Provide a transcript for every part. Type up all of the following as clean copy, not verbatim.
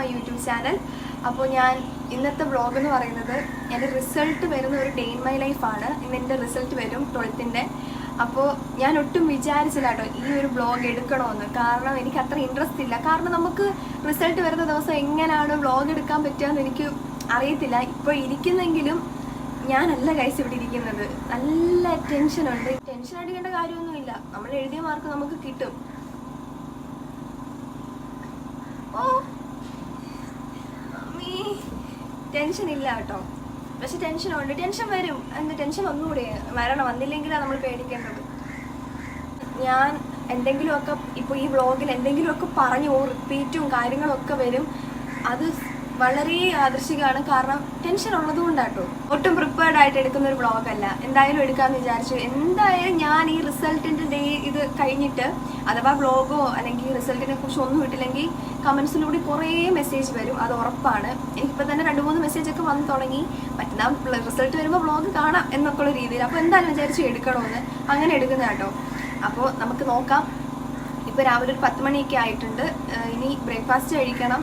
My YouTube channel. അപ്പോൾ ഞാൻ ഇന്നത്തെ വ്ളോഗ് എന്ന് പറയുന്നത് എൻ്റെ റിസൾട്ട് വരുന്ന ഒരു ഡേ ഇൻ മൈ ലൈഫാണ്. ഇന്ന് എൻ്റെ റിസൾട്ട് വരും 12th. അപ്പോൾ ഞാൻ ഒട്ടും വിചാരിച്ചില്ല കേട്ടോ ഈ ഒരു വ്ളോഗ് എടുക്കണമെന്ന്. കാരണം എനിക്ക് അത്ര ഇൻട്രസ്റ്റ് ഇല്ല. കാരണം നമുക്ക് റിസൾട്ട് വരുന്ന ദിവസം എങ്ങനെയാണ് വ്ളോഗ് എടുക്കാൻ പറ്റുകയെന്ന് എനിക്ക് അറിയത്തില്ല. ഇപ്പോൾ ഇരിക്കുന്നെങ്കിലും ഞാനല്ല ഗൈസ് ഇവിടെ ഇരിക്കുന്നത്. നല്ല ടെൻഷനുണ്ട്. ടെൻഷൻ അടിക്കേണ്ട കാര്യമൊന്നുമില്ല. നമ്മൾ എഴുതിയ മാർക്ക് നമുക്ക് കിട്ടും. ഓ ടെൻഷൻ ഇല്ല കേട്ടോ, പക്ഷെ ടെൻഷനുണ്ട്. ടെൻഷൻ വരും. എന്ത് ടെൻഷൻ ഒന്നുകൂടെ വന്നില്ലെങ്കിലാണ് നമ്മൾ പേടിക്കേണ്ടത്. ഞാൻ എന്തെങ്കിലുമൊക്കെ ഇപ്പോൾ ഈ വ്ളോഗിൽ എന്തെങ്കിലുമൊക്കെ പറഞ്ഞു റിപ്പീറ്റും കാര്യങ്ങളൊക്കെ വരും. അത് വളരെ യാദൃശ്ചികമാണ്. കാരണം ടെൻഷൻ ഉള്ളതുകൊണ്ടാട്ടോ. ഒട്ടും പ്രിപ്പയർഡ് ആയിട്ട് എടുക്കുന്ന ഒരു വ്ളോഗല്ല. എന്തായാലും എടുക്കാമെന്ന് വിചാരിച്ചു. എന്തായാലും ഞാൻ ഈ റിസൾട്ടിൻ്റെ ഡേ ഇത് കഴിഞ്ഞിട്ട് അഥവാ വ്ളോഗോ അല്ലെങ്കിൽ റിസൾട്ടിനെ കുറിച്ച് ഒന്നും ഇട്ടില്ലെങ്കിൽ കമൻസിലൂടെ കുറേ മെസ്സേജ് വരും, അത് ഉറപ്പാണ്. എനിക്കിപ്പോൾ തന്നെ 2-3 മെസ്സേജൊക്കെ വന്ന് തുടങ്ങി. പറ്റുന്ന റിസൾട്ട് വരുമ്പോൾ വ്ളോഗ് കാണാം എന്നൊക്കെ ഉള്ള രീതിയിൽ. അപ്പോൾ എന്തായാലും വിചാരിച്ചു എടുക്കണമെന്ന്. അങ്ങനെ എടുക്കുന്ന കേട്ടോ. അപ്പോൾ നമുക്ക് നോക്കാം. ഇപ്പോൾ രാവിലെ ഒരു 10 മണിയൊക്കെ ആയിട്ടുണ്ട്. ഇനി ബ്രേക്ക്ഫാസ്റ്റ് കഴിക്കണം.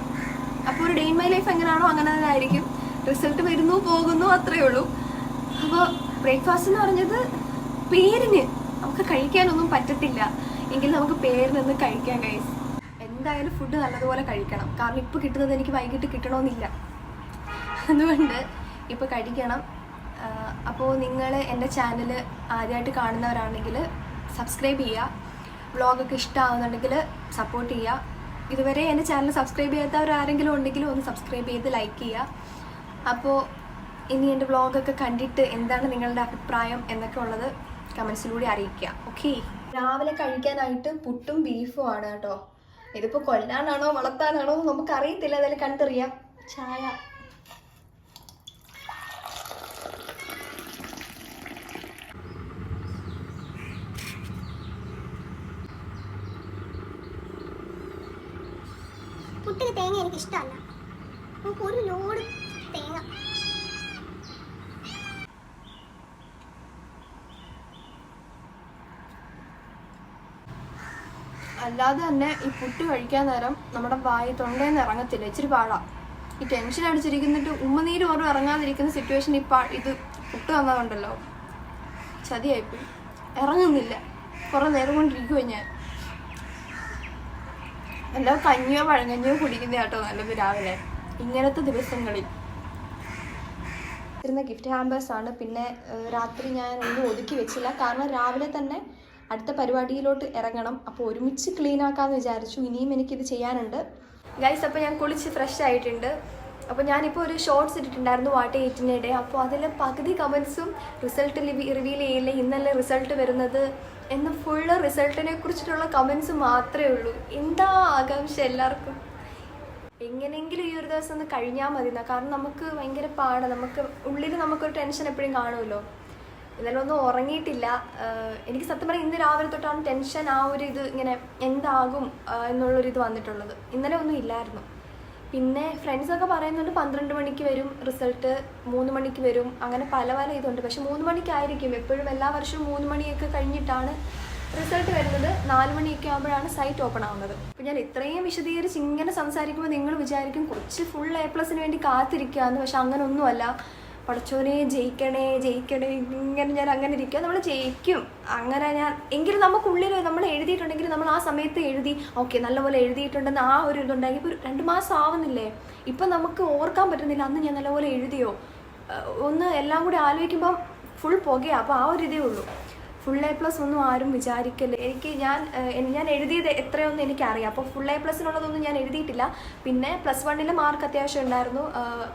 അപ്പോൾ ഒരു ഡേ ഇൻ മൈ ലൈഫ് എങ്ങനെയാണോ അങ്ങനെ തന്നെ ആയിരിക്കും. റിസൾട്ട് വരുന്നു പോകുന്നു, അത്രയേ ഉള്ളൂ. അപ്പോൾ ബ്രേക്ക്ഫാസ്റ്റ് എന്ന് പറഞ്ഞത് പേരിന് നമുക്ക് കഴിക്കാനൊന്നും പറ്റത്തില്ല, എങ്കിൽ നമുക്ക് പേരിനൊന്ന് കഴിക്കാൻ ഗൈസ്. എന്തായാലും ഫുഡ് നല്ലതുപോലെ കഴിക്കണം. കാരണം ഇപ്പോൾ കിട്ടുന്നത് എനിക്ക് വൈകിട്ട് കിട്ടണമെന്നില്ല. അതുകൊണ്ട് ഇപ്പോൾ കഴിക്കണം. അപ്പോൾ നിങ്ങൾ എൻ്റെ ചാനൽ ആദ്യമായിട്ട് കാണുന്നവരാണെങ്കിൽ സബ്സ്ക്രൈബ് ചെയ്യുക. വ്ളോഗൊക്കെ ഇഷ്ടമാകുന്നുണ്ടെങ്കിൽ സപ്പോർട്ട് ചെയ്യുക. ഇതുവരെ എൻ്റെ ചാനൽ സബ്സ്ക്രൈബ് ചെയ്യാത്തവരാരെങ്കിലും ഉണ്ടെങ്കിലും ഒന്ന് സബ്സ്ക്രൈബ് ചെയ്ത് ലൈക്ക് ചെയ്യുക. അപ്പോൾ ഇനി എൻ്റെ വ്ളോഗൊക്കെ കണ്ടിട്ട് എന്താണ് നിങ്ങളുടെ അഭിപ്രായം എന്നൊക്കെ ഉള്ളത് കമൻസിലൂടെ അറിയിക്കുക. ഓക്കെ, രാവിലെ കഴിക്കാനായിട്ട് പുട്ടും ബീഫും ആണ് കേട്ടോ. ഇതിപ്പോൾ കൊല്ലാനാണോ വളർത്താനാണോ നമുക്കറിയത്തില്ല. അതായത് കണ്ടറിയാം. ചായ പുട്ടിന് തേങ്ങ എനിക്ക് ഇഷ്ടമല്ല. നമുക്ക് ഒരു ലോഡ് തേങ്ങ. അല്ലാതെ തന്നെ ഈ പുട്ട് കഴിക്കാൻ നേരം നമ്മുടെ തൊണ്ടയിൽ നിന്ന് ഇറങ്ങത്തില്ല. ഇച്ചിരി പാടാ. ഈ ടെൻഷൻ അടിച്ചിരിക്കുന്നിട്ട് ഉമ്മനീര് പോലും ഇറങ്ങാതിരിക്കുന്ന സിറ്റുവേഷൻ ഇത് പുട്ട് തന്നതുണ്ടല്ലോ, ചതിയായിപ്പോയി. ഇറങ്ങുന്നില്ല. കുറേ നേരം കൊണ്ടിരിക്കുമോ ഞാൻ. എല്ലാ കഞ്ഞിയോ പഴങ്കഞ്ഞിയോ കുടിക്കുന്ന കേട്ടോ നല്ലത് രാവിലെ ഇങ്ങനത്തെ ദിവസങ്ങളിൽ. ഇരുന്ന ഗിഫ്റ്റ് ഹാമ്പേഴ്സാണ്. പിന്നെ രാത്രി ഞാൻ ഒന്നും ഒതുക്കി വെച്ചില്ല. കാരണം രാവിലെ തന്നെ അടുത്ത പരിപാടിയിലോട്ട് ഇറങ്ങണം. അപ്പോൾ ഒരുമിച്ച് ക്ലീൻ ആക്കാമെന്ന് വിചാരിച്ചു. ഇനിയും എനിക്കിത് ചെയ്യാനുണ്ട് ഗൈസ്. അപ്പോൾ ഞാൻ കുളിച്ച് ഫ്രഷ് ആയിട്ടുണ്ട്. അപ്പോൾ ഞാനിപ്പോൾ ഒരു ഷോർട്സ് ഇട്ടിട്ടുണ്ടായിരുന്നു വാട്ട് 18 അപ്പോൾ അതിൽ പകുതി കമൻസും റിസൾട്ട് റിവീൽ ചെയ്യില്ലേ, ഇന്നല്ലേ റിസൾട്ട് വരുന്നത് എന്ന് ഫുള്ള് റിസൾട്ടിനെ കുറിച്ചിട്ടുള്ള കമൻസ് മാത്രമേ ഉള്ളൂ. എന്താ ആകാംക്ഷ എല്ലാവർക്കും. എങ്ങനെയെങ്കിലും ഈ ഒരു ദിവസം ഒന്ന് കഴിഞ്ഞാൽ മതി എന്നാ. കാരണം നമുക്ക് ഭയങ്കര പാടാണ്. നമുക്ക് ഉള്ളിൽ നമുക്കൊരു ടെൻഷൻ എപ്പോഴും കാണുമല്ലോ. ഇന്നലെ ഒന്നും ഉറങ്ങിയിട്ടില്ല. എനിക്ക് സത്യം പറഞ്ഞാൽ ഇന്ന് രാവിലെ തൊട്ടാണ് ടെൻഷൻ. ആ ഒരു ഇത് ഇങ്ങനെ എന്താകും എന്നുള്ളൊരിത് വന്നിട്ടുള്ളത്. ഇന്നലെ ഒന്നും ഇല്ലായിരുന്നു. പിന്നെ ഫ്രണ്ട്സൊക്കെ പറയുന്നുണ്ട് 12 മണിക്ക് വരും റിസൾട്ട്, 3 മണിക്ക് വരും, അങ്ങനെ പല ഇതുണ്ട്. പക്ഷെ 3 മണിക്കായിരിക്കും എപ്പോഴും. എല്ലാ വർഷവും 3 മണിയൊക്കെ കഴിഞ്ഞിട്ടാണ് റിസൾട്ട് വരുന്നത്. 4 മണിയൊക്കെ ആകുമ്പോഴാണ് സൈറ്റ് ഓപ്പൺ ആവുന്നത്. അപ്പോൾ ഞാൻ ഇത്രയും വിശദീകരിച്ച് ഇങ്ങനെ സംസാരിക്കുമ്പോൾ നിങ്ങൾ വിചാരിക്കും കുറച്ച് ഫുൾ A+ വേണ്ടി കാത്തിരിക്കുകയെന്ന്. പക്ഷെ അങ്ങനെ ഒന്നുമല്ല. പഠിച്ചോനെ ജയിക്കണേ ജയിക്കണേ ഇങ്ങനെ ഞാൻ അങ്ങനെ ഇരിക്കുക. നമ്മൾ ജയിക്കും. അങ്ങനെ എങ്കിലും നമുക്കുള്ളിൽ നമ്മൾ എഴുതിയിട്ടുണ്ടെങ്കിൽ നമ്മൾ ആ സമയത്ത് എഴുതി ഓക്കെ നല്ലപോലെ എഴുതിയിട്ടുണ്ടെന്ന് ആ ഒരു ഇതുണ്ടെങ്കിൽ. ഇപ്പോൾ 2 മാസം ആവുന്നില്ലേ, ഇപ്പം നമുക്ക് ഓർക്കാൻ പറ്റുന്നില്ല അന്ന് ഞാൻ നല്ലപോലെ എഴുതിയോ ഒന്ന്. എല്ലാം കൂടി ആലോചിക്കുമ്പം ഫുൾ പുകയാണ്. അപ്പോൾ ആ ഒരു ഇതേ ഉള്ളൂ. ഫുൾ A+ ഒന്നും ആരും വിചാരിക്കല്ലേ. ഞാൻ എഴുതിയത് എത്രയൊന്നും എനിക്കറിയാം. അപ്പോൾ ഫുൾ A+നുള്ളതൊന്നും ഞാൻ എഴുതിയിട്ടില്ല. പിന്നെ +1 മാർക്ക് അത്യാവശ്യം ഉണ്ടായിരുന്നു.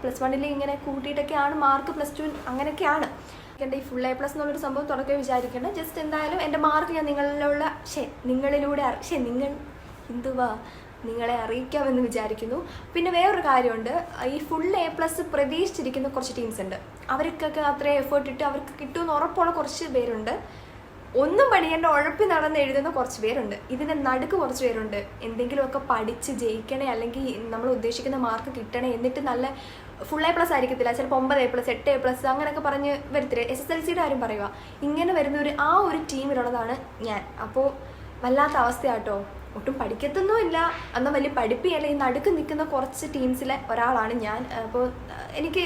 +1 ഇങ്ങനെ കൂട്ടിയിട്ടൊക്കെയാണ് മാർക്ക്. +2 അങ്ങനെയൊക്കെയാണ്. എൻ്റെ ഈ ഫുൾ A+ എന്നുള്ളൊരു സംഭവം തുടക്കം വിചാരിക്കേണ്ടത്. ജസ്റ്റ് എന്തായാലും എൻ്റെ മാർക്ക് ഞാൻ നിങ്ങളിലൂടെ നിങ്ങളെ അറിയിക്കാമെന്ന് വിചാരിക്കുന്നു. പിന്നെ വേറൊരു കാര്യമുണ്ട്. ഈ ഫുൾ A+ പ്രതീക്ഷിച്ചിരിക്കുന്ന കുറച്ച് ടീംസ് ഉണ്ട്. അവർക്കൊക്കെ അത്രയും എഫേർട്ട് ഇട്ട് അവർക്ക് കിട്ടുമെന്ന് ഉറപ്പുള്ള കുറച്ച് പേരുണ്ട്. ഒന്നും പഠിക്കേണ്ട ഉഴപ്പി നടന്ന് എഴുതുന്ന കുറച്ച് പേരുണ്ട്. ഇതിൻ്റെ നടുക്ക് കുറച്ച് പേരുണ്ട്. എന്തെങ്കിലുമൊക്കെ പഠിച്ച് ജയിക്കണേ, അല്ലെങ്കിൽ നമ്മൾ ഉദ്ദേശിക്കുന്ന മാർക്ക് കിട്ടണേ, എന്നിട്ട് നല്ല ഫുൾ A+ ആയിരിക്കത്തില്ല, ചിലപ്പോൾ 9 A+, 8 A+, അങ്ങനെയൊക്കെ പറഞ്ഞ് വരത്തില്ല. SSLCയുടെ ആരും പറയുക. ഇങ്ങനെ വരുന്ന ആ ഒരു ടീമിലുള്ളതാണ് ഞാൻ. അപ്പോൾ വല്ലാത്ത അവസ്ഥയാട്ടോ. ഒട്ടും പഠിക്കത്തൊന്നുമില്ല, എന്നാൽ വലിയ പഠിപ്പിയല്ല. ഈ നടുക്ക് നിൽക്കുന്ന കുറച്ച് ടീംസിലെ ഒരാളാണ് ഞാൻ. അപ്പോൾ എനിക്ക്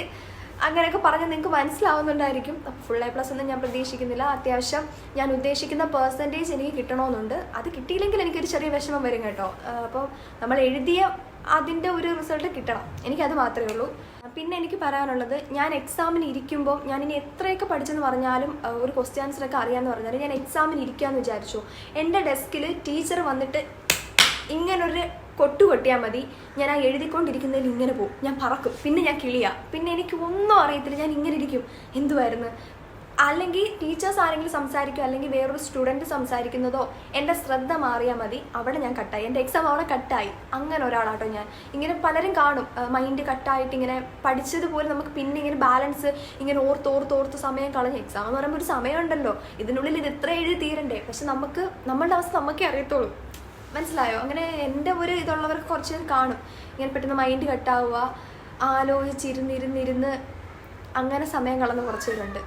അങ്ങനെയൊക്കെ പറഞ്ഞാൽ നിങ്ങൾക്ക് മനസ്സിലാവുന്നുണ്ടായിരിക്കും. ഫുൾ A+ ഒന്നും ഞാൻ പ്രതീക്ഷിക്കുന്നില്ല. അത്യാവശ്യം ഞാൻ ഉദ്ദേശിക്കുന്ന പെർസെൻറ്റേജ് എനിക്ക് കിട്ടണമെന്നുണ്ട്. അത് കിട്ടിയില്ലെങ്കിൽ എനിക്കൊരു ചെറിയ വിഷമം വരും കേട്ടോ. അപ്പോൾ നമ്മൾ എഴുതിയ അതിൻ്റെ ഒരു റിസൾട്ട് കിട്ടണം, എനിക്കത് മാത്രമേ ഉള്ളൂ. പിന്നെ എനിക്ക് പറയാനുള്ളത്, ഞാൻ എക്സാമിന് ഇരിക്കുമ്പോൾ ഞാൻ ഇനി എത്രയൊക്കെ പഠിച്ചെന്ന് പറഞ്ഞാലും ഒരു ക്വസ്റ്റ്യൻ ആൻസറൊക്കെ അറിയാമെന്ന് പറഞ്ഞാലും ഞാൻ എക്സാമിന് ഇരിക്കാമെന്ന് വിചാരിച്ചു. എൻ്റെ ഡെസ്കിൽ ടീച്ചർ വന്നിട്ട് ഇങ്ങനൊരു കൊട്ടിയാൽ മതി, ഞാൻ ആ എഴുതിക്കൊണ്ടിരിക്കുന്നതിൽ ഇങ്ങനെ പോകും, ഞാൻ പറക്കും, പിന്നെ ഞാൻ കിളിയാണ്, പിന്നെ എനിക്ക് ഒന്നും അറിയത്തില്ല, ഞാൻ ഇങ്ങനെ ഇരിക്കും എന്തുവായിരുന്നു. അല്ലെങ്കിൽ ടീച്ചേഴ്സ് ആരെങ്കിലും സംസാരിക്കുക, അല്ലെങ്കിൽ വേറൊരു സ്റ്റുഡൻറ്റ് സംസാരിക്കുന്നതോ എൻ്റെ ശ്രദ്ധ മാറിയാൽ മതി, അവിടെ ഞാൻ കട്ടായി, എൻ്റെ എക്സാം അവിടെ കട്ടായി. അങ്ങനെ ഒരാളാട്ടോ ഞാൻ. ഇങ്ങനെ പലരും കാണും മൈൻഡ് കട്ടായിട്ട് ഇങ്ങനെ പഠിച്ചതുപോലെ നമുക്ക് പിന്നെ ഇങ്ങനെ ബാലൻസ് ഇങ്ങനെ ഓർത്ത് സമയം കളഞ്ഞ്. എക്സാം എന്ന് പറയുമ്പോൾ ഒരു സമയമുണ്ടല്ലോ, ഇതിനുള്ളിൽ ഇത് ഇത്ര എഴുതി തീരണ്ടേ. പക്ഷെ നമ്മളുടെ അവസ്ഥ നമുക്കേ അറിയത്തുള്ളൂ, മനസ്സിലായോ? അങ്ങനെ എൻ്റെ ഒരു ഇതുള്ളവർക്ക് കുറച്ച് പേർ കാണും ഇങ്ങനെ പെട്ടെന്ന് മൈൻഡ് കട്ടാവുക, ആലോചിച്ചിരുന്നിരുന്നിരുന്ന് അങ്ങനെ സമയം കളഞ്ഞ കുറച്ച് പേരുണ്ട്.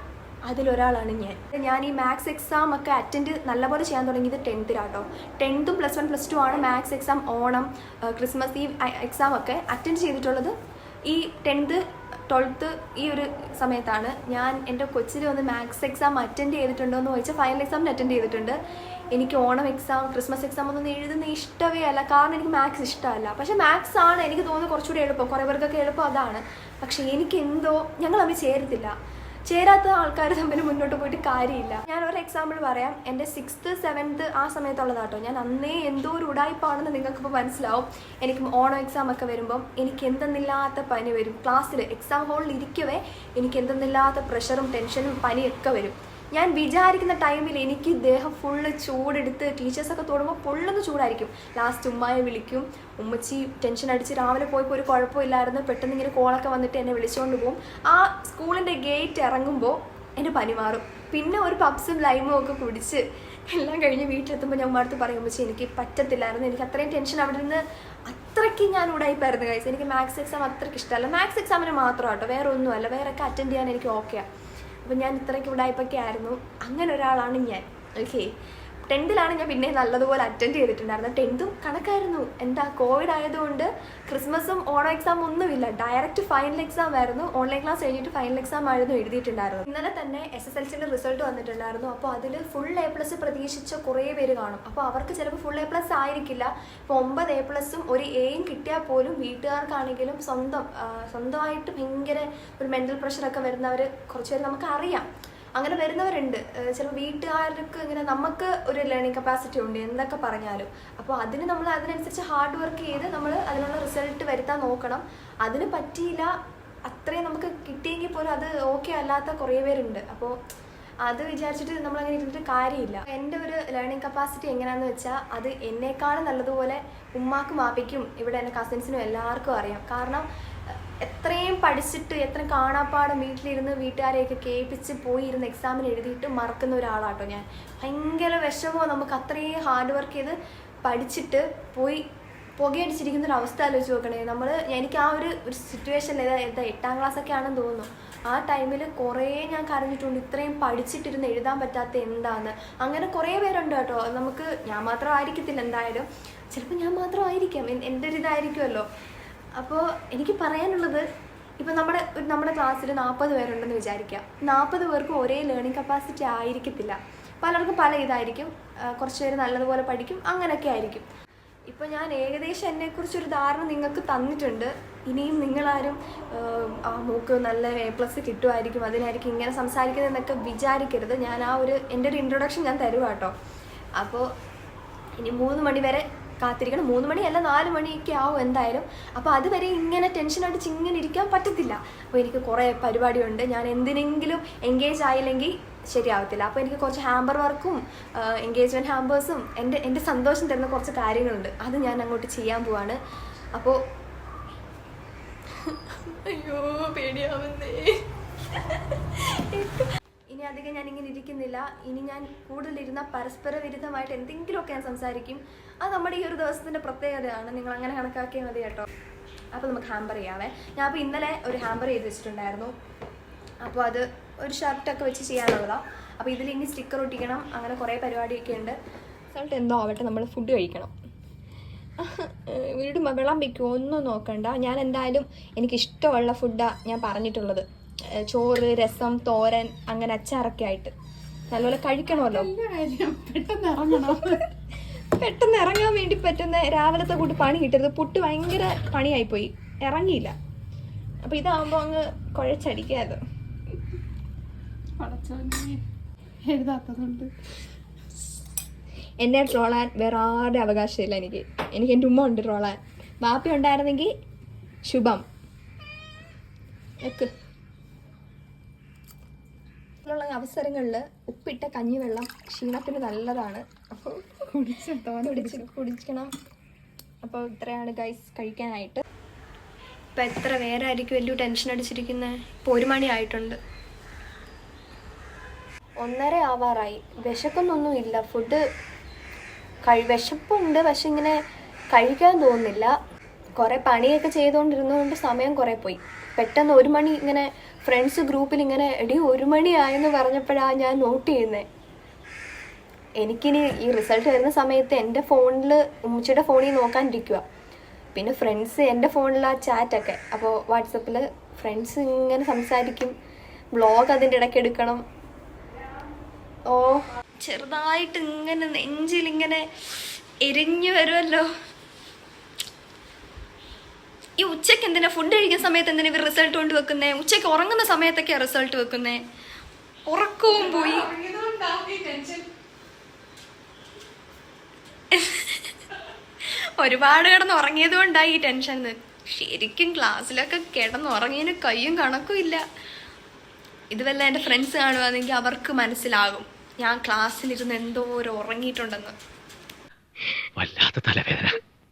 അതിലൊരാളാണ് ഞാൻ. ഈ മാത്സ് എക്സാം ഒക്കെ അറ്റൻഡ് നല്ലപോലെ ചെയ്യാൻ തുടങ്ങിയത് 10th 10th +1 +2 ആണ് മാത്സ് എക്സാം. ഓണം, ക്രിസ്മസ്, ഈ എക്സാം ഒക്കെ അറ്റൻഡ് ചെയ്തിട്ടുള്ളത് ഈ 10th 12th ഈ ഒരു സമയത്താണ്. ഞാൻ എൻ്റെ കൊച്ചിൽ വന്ന് മാത്സ് എക്സാം അറ്റൻഡ് ചെയ്തിട്ടുണ്ടോ എന്ന് ചോദിച്ചാൽ ഫൈനൽ എക്സാമിന് അറ്റൻഡ് ചെയ്തിട്ടുണ്ട്. എനിക്ക് ഓണം എക്സാം, ക്രിസ്മസ് എക്സാം ഒന്നും എഴുതുന്ന ഇഷ്ടമേ അല്ല, കാരണം എനിക്ക് മാത്സ് ഇഷ്ടമല്ല. പക്ഷേ മാത്സ് ആണ് എനിക്ക് തോന്നുന്നത് കുറച്ചുകൂടി എളുപ്പം, കുറേ പേർക്കൊക്കെ എളുപ്പം അതാണ്. പക്ഷേ എനിക്ക് എന്തോ ഞങ്ങൾ തമ്മിൽ ചേരാത്ത ആൾക്കാർ തമ്മിൽ മുന്നോട്ട് പോയിട്ട് കാര്യമില്ല. ഞാൻ ഒരു എക്സാമ്പിൾ പറയാം. എൻ്റെ 6th 7th ആ സമയത്തുള്ളതാട്ടോ. ഞാൻ അന്നേ എന്തോ ഒരു ഉടായ്പാണെന്ന് നിങ്ങൾക്കിപ്പോൾ മനസ്സിലാവും. എനിക്ക് ഓണം എക്സാം ഒക്കെ വരുമ്പം എനിക്ക് എന്തെന്നില്ലാത്ത പനി വരും. ക്ലാസ്സിൽ എക്സാം ഹോളിൽ ഇരിക്കവേ എനിക്ക് എന്തെന്നില്ലാത്ത പ്രഷറും ടെൻഷനും പനിയൊക്കെ വരും. ഞാൻ വിചാരിക്കുന്ന ടൈമിൽ എനിക്ക് ദേഹം ഫുള്ള് ചൂടെടുത്ത് ടീച്ചേഴ്സൊക്കെ തൊടുമ്പോൾ പൊള്ളുന്ന ചൂടായിരിക്കും. ലാസ്റ്റ് ഉമ്മയെ വിളിക്കും, ഉമ്മച്ചി ടെൻഷൻ അടിച്ച് രാവിലെ പോയപ്പോൾ ഒരു കുഴപ്പമില്ലായിരുന്നു, പെട്ടെന്ന് ഇങ്ങനെ കോളൊക്കെ വന്നിട്ട് എന്നെ വിളിച്ചുകൊണ്ട് പോകും. ആ സ്കൂളിൻ്റെ ഗേറ്റ് ഇറങ്ങുമ്പോൾ എൻ്റെ പനി മാറും. പിന്നെ ഒരു പപ്സും ലൈമും ഒക്കെ കുടിച്ച് എല്ലാം കഴിഞ്ഞ് വീട്ടിലെത്തുമ്പോൾ ഞാൻ ഉമ്മ അടുത്ത് പറയും, ഉമ്മച്ചി എനിക്ക് പറ്റത്തില്ലായിരുന്നു, എനിക്ക് അത്രയും ടെൻഷൻ അവിടെ നിന്ന് അത്രയ്ക്ക് ഞാൻ ഉടായിപ്പായിരുന്നു ഗൈസ്. എനിക്ക് മാത്സ് എക്സാം അത്രയ്ക്ക് ഇഷ്ടമല്ല. മാത്സ് എക്സാമിന് മാത്രം കേട്ടോ, വേറെ ഒന്നുമല്ല. വേറൊക്കെ അറ്റൻഡ് ചെയ്യാൻ എനിക്ക് ഓക്കെയാണ്. അപ്പം ഞാൻ ഇത്രയ്ക്ക് ഉടായ്പൊക്കെ ആയിരുന്നു. അങ്ങനെ ഒരാളാണ് ഞാൻ. ഓക്കെ, 10th ഞാൻ പിന്നെ നല്ലതുപോലെ അറ്റൻഡ് ചെയ്തിട്ടുണ്ടായിരുന്നു. 10th കണക്കായിരുന്നു. എന്താ കോവിഡ് ആയതുകൊണ്ട് ക്രിസ്മസും ഓണം എക്സാം ഒന്നുമില്ല, ഡയറക്റ്റ് ഫൈനൽ എക്സാം ആയിരുന്നു. ഓൺലൈൻ ക്ലാസ് കഴിഞ്ഞിട്ട് ഫൈനൽ എക്സാം ആയിരുന്നു എഴുതിയിട്ടുണ്ടായിരുന്നു. ഇന്നലെ തന്നെ SSLCയുടെ റിസൾട്ട് വന്നിട്ടുണ്ടായിരുന്നു. അപ്പോൾ അതിൽ ഫുൾ A+ പ്രതീക്ഷിച്ച കുറേ പേര് കാണും. അപ്പോൾ അവർക്ക് ചിലപ്പോൾ ഫുൾ A+ ആയിരിക്കില്ല. ഇപ്പോൾ 9 A+ഉം ഒരു Aയും കിട്ടിയാൽ പോലും വീട്ടുകാർക്കാണെങ്കിലും സ്വന്തമായിട്ട് ഭയങ്കര ഒരു മെൻ്റൽ പ്രഷറൊക്കെ വരുന്നവർ കുറച്ച് പേര് നമുക്ക് അറിയാം. അങ്ങനെ വരുന്നവരുണ്ട്. ചിലപ്പോൾ വീട്ടുകാർക്ക് ഇങ്ങനെ നമുക്ക് ഒരു ലേണിംഗ് കപ്പാസിറ്റി ഉണ്ട് എന്തൊക്കെ പറഞ്ഞാലും. അപ്പോൾ നമ്മൾ അതിനനുസരിച്ച് ഹാർഡ് വർക്ക് ചെയ്ത് നമ്മൾ അതിനുള്ള റിസൾട്ട് വരുത്താൻ നോക്കണം. അതിന് പറ്റിയില്ല, അത്രയും നമുക്ക് കിട്ടിയെങ്കിൽ പോലും അത് ഓക്കെ അല്ലാത്ത കുറേ പേരുണ്ട്. അപ്പോൾ അത് വിചാരിച്ചിട്ട് നമ്മളങ്ങനെ ഇരുന്നിട്ട് കാര്യമില്ല. എൻ്റെ ഒരു ലേണിംഗ് കപ്പാസിറ്റി എങ്ങനെയാണെന്ന് വെച്ചാൽ അത് എന്നേക്കാളും നല്ലതുപോലെ ഉമ്മാക്കും മാപ്പിക്കും ഇവിടെ എൻ്റെ കസിൻസിനും എല്ലാവർക്കും അറിയാം. കാരണം എത്രയും പഠിച്ചിട്ട് എത്ര കാണാപ്പാടം വീട്ടിലിരുന്ന് വീട്ടുകാരെയൊക്കെ കേൾപ്പിച്ച് പോയി ഇരുന്ന് എക്സാമിന് എഴുതിയിട്ട് മറക്കുന്ന ഒരാളാട്ടോ ഞാൻ. ഭയങ്കര വിഷമമോ, നമുക്ക് അത്രയും ഹാർഡ് വർക്ക് ചെയ്ത് പഠിച്ചിട്ട് പോയി പുകയടിച്ചിരിക്കുന്ന ഒരു അവസ്ഥ ആലോചിച്ച് നോക്കണേ. എനിക്ക് ആ ഒരു സിറ്റുവേഷനിൽ എന്താ 8ാം ക്ലാസ്സൊക്കെ ആണെന്ന് തോന്നുന്നു. ആ ടൈമിൽ കുറേ ഞാൻ കരഞ്ഞിട്ടുണ്ട്, ഇത്രയും പഠിച്ചിട്ടിരുന്ന് എഴുതാൻ പറ്റാത്ത എന്താന്ന്. അങ്ങനെ കുറേ പേരുണ്ട് കേട്ടോ. ഞാൻ മാത്രം ആയിരിക്കത്തില്ല, എന്തായാലും ചിലപ്പോൾ ഞാൻ മാത്രം ആയിരിക്കാം, എൻ്റെ ഒരു ഇതായിരിക്കുമല്ലോ. അപ്പോൾ എനിക്ക് പറയാനുള്ളത്, ഇപ്പം നമ്മുടെ ക്ലാസ്സിൽ 40 പേരുണ്ടെന്ന് വിചാരിക്കുക. 40 പേർക്കും ഒരേ ലേണിംഗ് കപ്പാസിറ്റി ആയിരിക്കത്തില്ല. പലർക്കും പല ഇതായിരിക്കും. കുറച്ച് പേര് നല്ലതുപോലെ പഠിക്കും, അങ്ങനെയൊക്കെ ആയിരിക്കും. ഇപ്പോൾ ഞാൻ ഏകദേശം എന്നെക്കുറിച്ചൊരു ധാരണ നിങ്ങൾക്ക് തന്നിട്ടുണ്ട്. ഇനിയും നിങ്ങളാരും മൂക്ക് നല്ല A+ കിട്ടുമായിരിക്കും, അതിനായിരിക്കും ഇങ്ങനെ സംസാരിക്കുന്നതെന്നൊക്കെ വിചാരിക്കരുത്. ഞാൻ എൻ്റെ ഒരു ഇൻട്രൊഡക്ഷൻ ഞാൻ തരുക കേട്ടോ. അപ്പോൾ ഇനി 3 മണി വരെ കാത്തിരിക്കണം. 3 മണിയല്ല 4 മണിയൊക്കെ ആവും എന്തായാലും. അപ്പോൾ അതുവരെ ഇങ്ങനെ ടെൻഷൻ അടിച്ച് ഇങ്ങനെ ഇരിക്കാൻ പറ്റത്തില്ല. അപ്പോൾ എനിക്ക് കുറേ പരിപാടിയുണ്ട്. ഞാൻ എന്തിനെങ്കിലും എൻഗേജ് ആയില്ലെങ്കിൽ ശരിയാവത്തില്ല. അപ്പോൾ എനിക്ക് കുറച്ച് ഹാമ്പർ വർക്കും എൻഗേജ്മെൻറ്റ് ഹാമ്പേഴ്സും എൻ്റെ സന്തോഷം തരുന്ന കുറച്ച് കാര്യങ്ങളുണ്ട്. അത് ഞാൻ അങ്ങോട്ട് ചെയ്യാൻ പോവാണ്. അപ്പോൾ അയ്യോ പേടിയാവുന്നേ. ഇനി അധികം ഞാനിങ്ങനെ ഇരിക്കുന്നില്ല. ഇനി ഞാൻ കൂടുതലിരുന്ന പരസ്പര വിരുദ്ധമായിട്ട് എന്തെങ്കിലുമൊക്കെ ഞാൻ സംസാരിക്കും. അത് നമ്മുടെ ഈ ഒരു ദിവസത്തിൻ്റെ പ്രത്യേകതയാണ്. നിങ്ങൾ അങ്ങനെ കണക്കാക്കിയാൽ മതി കേട്ടോ. അപ്പോൾ നമുക്ക് ഹാമ്പർ ചെയ്യാവേ. ഞാൻ അപ്പോൾ ഇന്നലെ ഒരു ഹാമ്പർ ചെയ്ത് വെച്ചിട്ടുണ്ടായിരുന്നു. അപ്പോൾ അത് ഒരു ഷർട്ടൊക്കെ വെച്ച് ചെയ്യാനുള്ളതാണ്. അപ്പോൾ ഇതിൽ ഇനി സ്റ്റിക്കർ ഒട്ടിക്കണം, അങ്ങനെ കുറേ പരിപാടിയൊക്കെ ഉണ്ട്. റിസൾട്ട് എന്തോ ആവട്ടെ, നമ്മൾ ഫുഡ് കഴിക്കണം. വീട് വിളമ്പിക്കും ഒന്നും നോക്കണ്ട. ഞാൻ എന്തായാലും എനിക്കിഷ്ടമുള്ള ഫുഡാണ് ഞാൻ പറഞ്ഞിട്ടുള്ളത്. ചോറ്, രസം, തോരൻ, അങ്ങനെ അച്ചാറൊക്കെ ആയിട്ട് നല്ലപോലെ കഴിക്കണമല്ലോ. പെട്ടെന്ന് ഇറങ്ങാൻ വേണ്ടി പറ്റുന്ന രാവിലത്തെ കൂട്ട് പണി കിട്ടരുത്. പുട്ട് ഭയങ്കര പണിയായിപ്പോയി, ഇറങ്ങിയില്ല. അപ്പം ഇതാകുമ്പോൾ അങ്ങ് കുഴച്ചടിക്കാത്. എഴുതാത്തതുകൊണ്ട് എന്നെ ട്രോളാൻ വേറെ ആരുടെ അവകാശമില്ല. എനിക്ക് എൻ്റെ ഉമ്മ ഉണ്ട് ട്രോളാൻ. ബാപ്പി ഉണ്ടായിരുന്നെങ്കിൽ ശുഭം എക്ക്. ഉള്ള അവസരങ്ങളിൽ ഉപ്പിട്ട കഞ്ഞിവെള്ളം ക്ഷീണത്തിന് നല്ലതാണ്. കുടിക്കണം. അപ്പോൾ ഇത്രയാണ് ഗൈസ് കഴിക്കാനായിട്ട്. ഇപ്പം എത്ര പേരായിരിക്കും വലിയ ടെൻഷൻ അടിച്ചിരിക്കുന്നത്. ഇപ്പോൾ 1 മണി ആയിട്ടുണ്ട്, 1:30 ആവാറായി. വിശക്കൊന്നൊന്നുമില്ല. ഫുഡ് വിശപ്പുണ്ട്, പക്ഷെ ഇങ്ങനെ കഴിക്കാൻ തോന്നുന്നില്ല. കുറേ പണിയൊക്കെ ചെയ്തുകൊണ്ടിരുന്നതുകൊണ്ട് സമയം കുറേ പോയി. പെട്ടെന്ന് 1 മണി ഇങ്ങനെ ഫ്രണ്ട്സ് ഗ്രൂപ്പിൽ ഇങ്ങനെ എടി 1 മണി ആയെന്ന് പറഞ്ഞപ്പോഴാണ് ഞാൻ നോട്ട് ചെയ്യുന്നത്. എനിക്കിനി ഈ റിസൾട്ട് വരുന്ന സമയത്ത് എൻ്റെ ഫോണിൽ ഉമ്മച്ചിയുടെ ഫോണിൽ നോക്കാനിരിക്കുക. പിന്നെ ഫ്രണ്ട്സ് എൻ്റെ ഫോണിലാണ് ചാറ്റൊക്കെ. അപ്പോൾ വാട്സപ്പിൽ ഫ്രണ്ട്സ് ഇങ്ങനെ സംസാരിക്കും. വ്ളോഗ് അതിൻ്റെ ഇടയ്ക്ക് എടുക്കണം. ഓ ചെറുതായിട്ട് ഇങ്ങനെ നെഞ്ചിലിങ്ങനെ എരിഞ്ഞു വരുമല്ലോ. ഈ ഉച്ചയ്ക്ക് എന്തിനാ ഫുഡ് കഴിക്കുന്ന സമയത്ത് എന്തിനാ ഇവർ റിസൾട്ട് കൊണ്ട് വെക്കുന്നേ? ഉച്ചയ്ക്ക് ഉറങ്ങുന്ന സമയത്തൊക്കെയാണ് റിസൾട്ട് വെക്കുന്നേ. ഉറക്കവും പോയി. ഒരുപാട് കിടന്ന് ഉറങ്ങിയത് കൊണ്ടായി ഈ ടെൻഷൻ. ശരിക്കും ക്ലാസ്സിലൊക്കെ കിടന്ന് ഉറങ്ങിയതിന് കയ്യും കണക്കും ഇല്ല. ഇതുവല്ല എൻ്റെ ഫ്രണ്ട്സ് കാണുവാണെങ്കിൽ അവർക്ക് മനസ്സിലാകും ഞാൻ ക്ലാസ്സിലിരുന്ന് എന്തോരം ഉറങ്ങിയിട്ടുണ്ടെന്ന്. വല്ലാത്ത തലവേദന,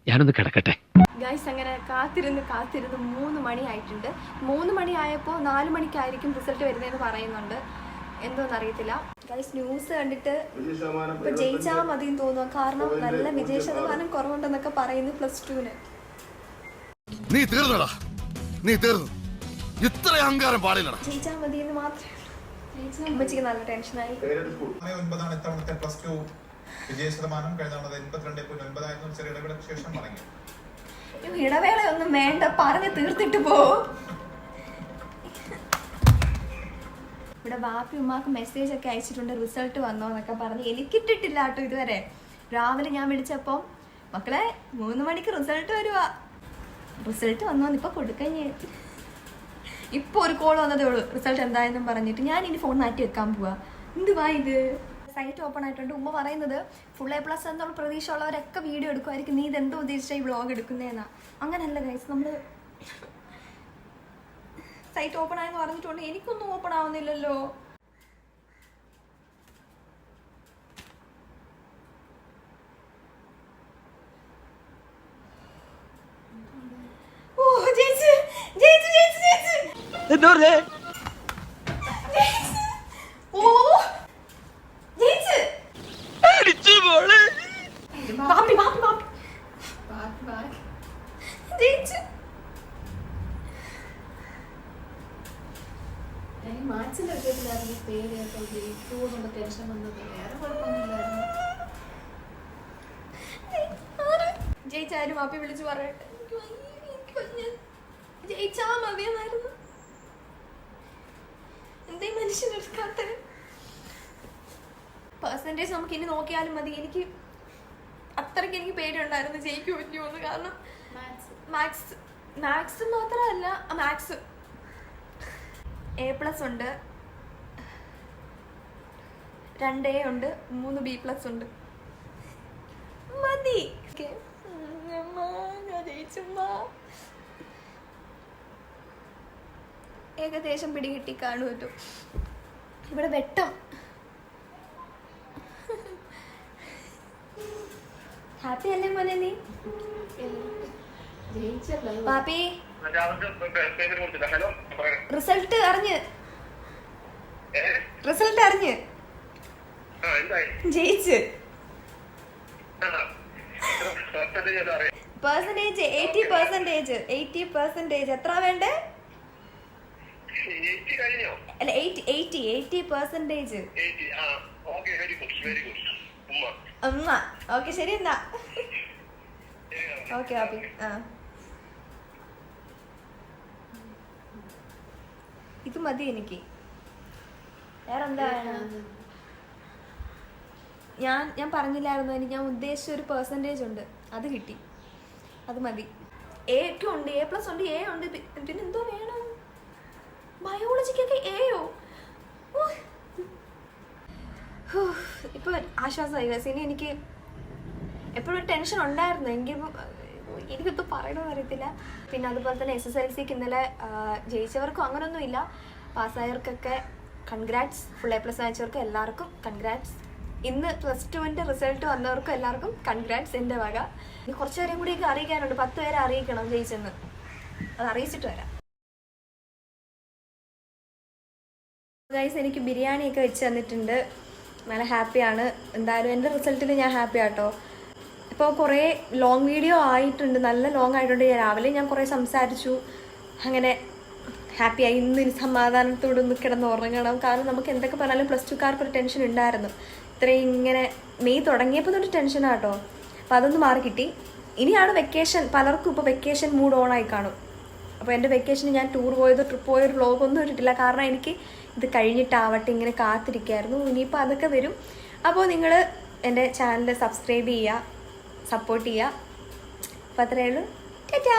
ഞാനൊന്ന് കിടക്കട്ടെ. ഗൈസ് അങ്ങനെ കാത്തിരുന്ന് 3 മണി ആയിട്ടുണ്ട്. 3 മണി ആയപ്പോൾ 4 മണിക്കായിരിക്കും റിസൾട്ട് വരുന്നതെന്ന് പറയുന്നുണ്ട്. എന്തോന്ന് അറിയത്തില്ല. ഗൈസ് ന്യൂസ് കണ്ടിട്ട് ഇപ്പൊ ജയിച്ചാൽ മതിയെന്ന് തോന്നുക. കാരണം നല്ല വിജയ ശതമാനം കുറവുണ്ടെന്നൊക്കെ പറയുന്നു +2-ന്. നീ തീർന്നടാ, നീ തീർന്നു. ഇത്ര അഹങ്കാരം പാടില്ലടാ. ജയിച്ചാൽ മതിയെന്ന് മാത്രമേ ഉമ്മച്ചിക്ക് നല്ല ടെൻഷനായി. 9 ഇത്തവണത്തെ +2 വിജയ ശതമാനം. കഴിഞ്ഞ 82.9 ചെറിയ ഇടവേളയ്ക്ക് ശേഷം മടങ്ങി. ഇടവേള ഒന്നും വേണ്ട, പറഞ്ഞ് തീർത്തിട്ട് പോ. ഇവിടെ ബാപ്പി ഉമ്മാക്ക് മെസ്സേജ് ഒക്കെ അയച്ചിട്ടുണ്ട് റിസൾട്ട് വന്നോ എന്നൊക്കെ പറഞ്ഞ്. എനിക്കിട്ടിട്ടില്ല കേട്ടോ ഇതുവരെ. രാവിലെ ഞാൻ വിളിച്ചപ്പോൾ മക്കളെ 3 മണിക്ക് റിസൾട്ട് വരുവാ. റിസൾട്ട് വന്നോന്ന് ഇപ്പൊ കൊടുക്കഞ്ഞ്. ഇപ്പോൾ ഒരു കോൾ വന്നതേ ഉള്ളൂ റിസൾട്ട് എന്തായെന്നും പറഞ്ഞിട്ട്. ഞാൻ ഇനി ഫോൺ മാറ്റി വെക്കാൻ പോവാ. എന്തുവാ ഇത്? സൈറ്റ് ഓപ്പൺ ആയിട്ടുണ്ട്. ഉമ്മ പറയുന്നത് full A+ എന്നുള്ള പ്രതീക്ഷ ഉള്ളവരൊക്കെ വീഡിയോ എടുക്കുമായിരിക്കും. നീ ഇതെന്തോ ഉദ്ദേശിച്ച ഈ വ്ളോഗ് എടുക്കുന്നതെന്നാ. അങ്ങനല്ല ഗൈസ്, നമ്മൾ സൈറ്റ് ഓപ്പൺ ആയെന്ന് പറഞ്ഞിട്ടുണ്ട്. എനിക്കൊന്നും ഓപ്പൺ ആവുന്നില്ലല്ലോ. ഓ ജയിച്ചു ജയിച്ചു ജയിച്ചു ജയിച്ചു. ഓ ജയിച്ചു. ബാപ്പി ബാപ്പി ബാപ്പി ജയിച്ചു. ജയിച്ചാരും ബാപ്പി വിളിച്ചു പറയട്ടെ. ജയിച്ചാ മതിയെന്നായിരുന്നു. എന്തേ മനുഷ്യനെടുക്കാത്ത പെർസെൻറ്റേജ് നമുക്ക് ഇനി നോക്കിയാലും മതി. എനിക്ക് അത്രയ്ക്ക് എനിക്ക് പേടിയുണ്ടായിരുന്നു ജയിക്കാൻ പറ്റുമോന്ന്. കാരണം മാത്സ് മാത്രമല്ല, മാത്സ് A+ ഉണ്ട്, 2 A ഉണ്ട്, 3 B+ ഉണ്ട്. മതി. ഏകദേശം പിടികിട്ടി കാണുമല്ലോ. ഇവിടെ വെട്ടം. ഹാപ്പി അല്ലേ മോനെ നീ? പാപ്പി റിസൾട്ട് അറിഞ്ഞ് ജയിച്ച്. പെർസെന്റേജ് 80%. എത്ര വേണ്ടേ? അല്ല 80%. അമ്മ ഓക്കെ ശരി എന്നാ. Okay happy. ആ ഇത് മതി എനിക്ക്. വേറെ എന്താ വേണം? ഞാൻ പറഞ്ഞില്ലായിരുന്നു, എനിക്ക് ഞാൻ ഉദ്ദേശിച്ച ഒരു പെർസെൻറ്റേജ് ഉണ്ട്, അത് കിട്ടി, അത് മതി. A ഒക്കെ ഉണ്ട്, A+ ഉണ്ട്, A ഉണ്ട്, പിന്നെ എന്തോ വേണം? ബയോളജിക്കൊക്കെ Aയോ? ഇപ്പോൾ ആശ്വാസമായി. ഇനി എനിക്ക് എപ്പോഴും ടെൻഷൻ ഉണ്ടായിരുന്നു, എനിക്കിപ്പോൾ പറയണമെന്ന് അറിയത്തില്ല. പിന്നെ അതുപോലെ തന്നെ SSLCക്ക് ഇന്നലെ ജയിച്ചവർക്കും അങ്ങനൊന്നും ഇല്ല, പാസ്സായവർക്കൊക്കെ കൺഗ്രാറ്റ്സ്, ഫുൾ A+ വാങ്ങിച്ചവർക്ക് എല്ലാവർക്കും കൺഗ്രാറ്റ്സ്. ഇന്ന് +2ൻ്റെ റിസൾട്ട് വന്നവർക്കും എല്ലാവർക്കും കൺഗ്രാറ്റ്സ് എൻ്റെ വക. ഇനി കുറച്ച് പേരെയും കൂടിയൊക്കെ അറിയിക്കാനുണ്ട്, 10 പേരെ അറിയിക്കണം ജയിച്ചെന്ന്. അത് അറിയിച്ചിട്ട് വരാം. ഗൈസ്, എനിക്ക് ബിരിയാണിയൊക്കെ വെച്ച് തന്നിട്ടുണ്ട്, നല്ല ഹാപ്പിയാണ്. എന്തായാലും എൻ്റെ റിസൾട്ടിൽ ഞാൻ ഹാപ്പി ആട്ടോ. ഇപ്പോൾ കുറേ ലോങ് വീഡിയോ ആയിട്ടുണ്ട്, നല്ല ലോങ് ആയിട്ടുണ്ട്. രാവിലെ ഞാൻ കുറേ സംസാരിച്ചു, അങ്ങനെ ഹാപ്പിയായി. ഇന്ന് സമാധാനത്തോടെ ഒന്ന് കിടന്ന് ഉറങ്ങണം. കാരണം നമുക്ക് എന്തൊക്കെ പറഞ്ഞാലും +2കാർക്കൊരു ടെൻഷൻ ഉണ്ടായിരുന്നു. ഇത്രയും ഇങ്ങനെ മെയ് തുടങ്ങിയപ്പോൾ തൊട്ട് ടെൻഷനാട്ടോ. അപ്പോൾ അതൊന്ന് മാറി കിട്ടി. ഇനിയാണ് വെക്കേഷൻ, പലർക്കും ഇപ്പോൾ വെക്കേഷൻ മൂഡ് ഓൺ ആയി കാണും. അപ്പോൾ എൻ്റെ വെക്കേഷന് ഞാൻ ടൂർ പോയതോ ട്രിപ്പ് പോയൊരു വ്ളോഗൊന്നും ഇട്ടിട്ടില്ല, കാരണം എനിക്ക് ഇത് കഴിഞ്ഞിട്ടാവട്ടെ ഇങ്ങനെ കാത്തിരിക്കുകയായിരുന്നു. ഇനിയിപ്പോൾ അതൊക്കെ വരും. അപ്പോൾ നിങ്ങൾ എൻ്റെ ചാനൽ സബ്സ്ക്രൈബ് ചെയ്യുക, സപ്പോർട്ട് ചെയ്യുക. അപ്പോൾ അത്രയേ ഉള്ളൂ. ടാറ്റാ.